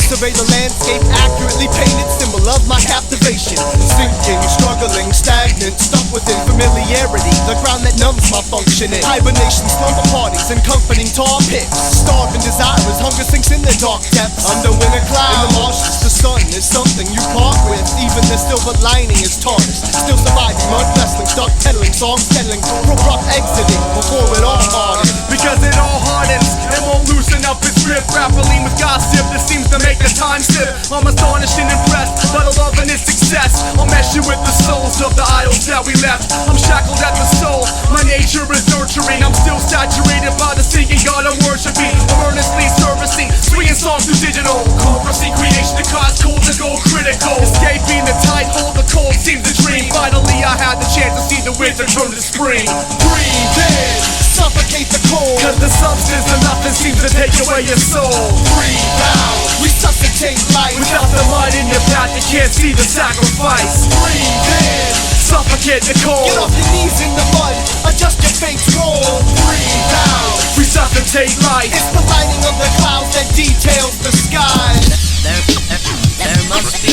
survey the landscape, accurately painted, symbol of my captivation. Sinking, struggling, stagnant, stuck within familiarity, the ground that numbs my functioning. Hibernation, slumber parties, and comforting tar pits. Starving desires, hunger sinks in the dark depths. Under winter clouds, in the marshes, the sun is something you part with. Even the silver lining is tarnished. Still surviving, mud wrestling, stuck peddling, songs settling, abrupt exiting before it all hardens. Because it all hardens and won't loosen up its grip. Grappling with gossip that seems to make the time slip. I'm astonished and impressed by the love and its success. I'll mess you with the souls of the idols that we left. I'm shackled at the soul, my nature is nurturing. I'm still saturated by the singing God I'm worshiping. I'm earnestly servicing, swinging songs through digital. Corporacy creation to cause cold to go critical. Escaping the tide hold, the cold seems a dream. Finally I had the chance to see the winter turn to spring. Breathe in, suffocate the cold, cause the substance of nothing seems to take away your soul. Breathe out, resuscitate life. Without the light in your path you can't see the sacrifice. Breathe in, suffocate the cold. get off your knees in the mud, adjust your fate's roll. Breathe out, resuscitate life. it's the lining of the clouds that details the sky. There must be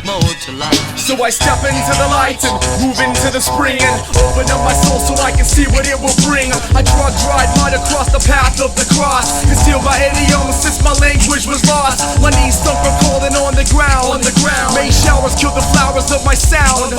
more to life. So I step into the light and move into the spring and open up my soul so I can see what it will bring. I drug ride right across the path of the cross, concealed by idioms since my language was lost. My knees stunk from crawling on the ground. May showers kill the flowers of my sound.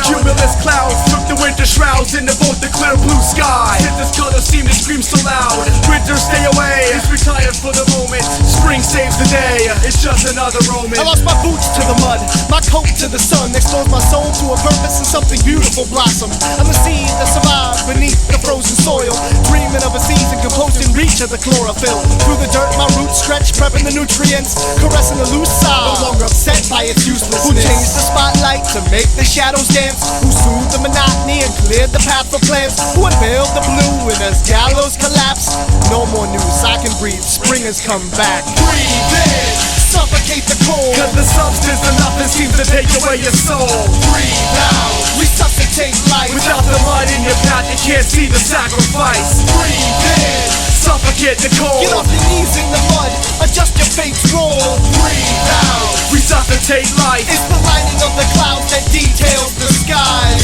Cumulus clouds took the winter shrouds into both the clear blue sky. Citrus colors seem to scream so loud. Winter stay away, it's retired for the moment. Spring saves the day, it's just another moment. I lost my boots to the mud, my coat to the sun, exposed my soul to a purpose and something beautiful blossom. I'm a seed that survived beneath the frozen soil, dreaming of a season composed in reach of the chlorophyll. Through the dirt my roots stretch, prepping the nutrients, caressing the loose sod, no longer upset by its uselessness. Who changed the spotlight to make the shadows dance? Who soothed the monotony and cleared the path for plants? Who unveiled the blue and as gallows collapse? No more news, I can breathe, spring has come back. Breathe in, suffocate the cold, cause the substance of nothing seems to take away your soul. breathe out, resuscitate life. Without the light in your path you can't see the sacrifice. Breathe in, Suffocate the cold. get off your knees in the mud, adjust your fate's roll. Breathe out, Resuscitate life. it's the lining of the clouds that details the sky.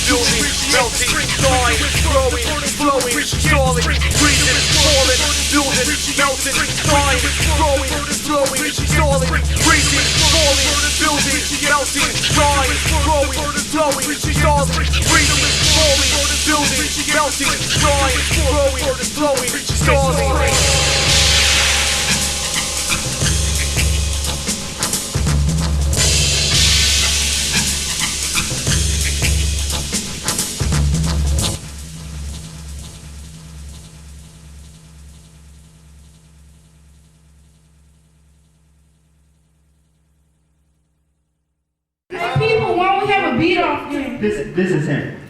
Building, melting, thawing, growing, flowing, stalling, breathing, falling, building, melting, thawing, growing, flowing, stalling, breathing, falling, building, melting, thawing, growing, flowing, stalling, breathing, falling, building, melting, thawing, growing, flowing, stalling. Hey people, why don't we have a beat off game? This is him.